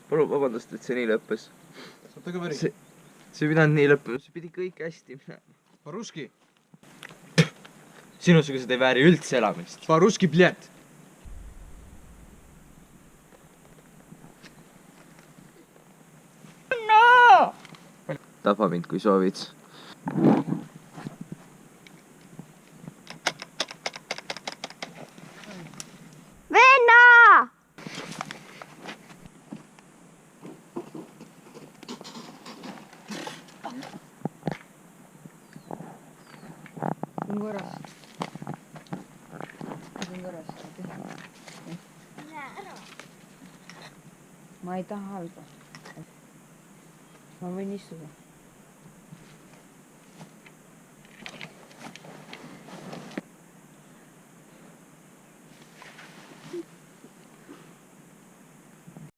Palun vabandust, et see nii lõppes. Saab ta ka veri? See ei pidanud nii lõppema, see pidi kõik hästi minema. Paruski. Sinusugused ei vääri üldse elamist. Paruski, bljet. No! Tapa mind, kui soovid. Venna! On korras. On korras. Ma ei taha halba. Ma võin istuda.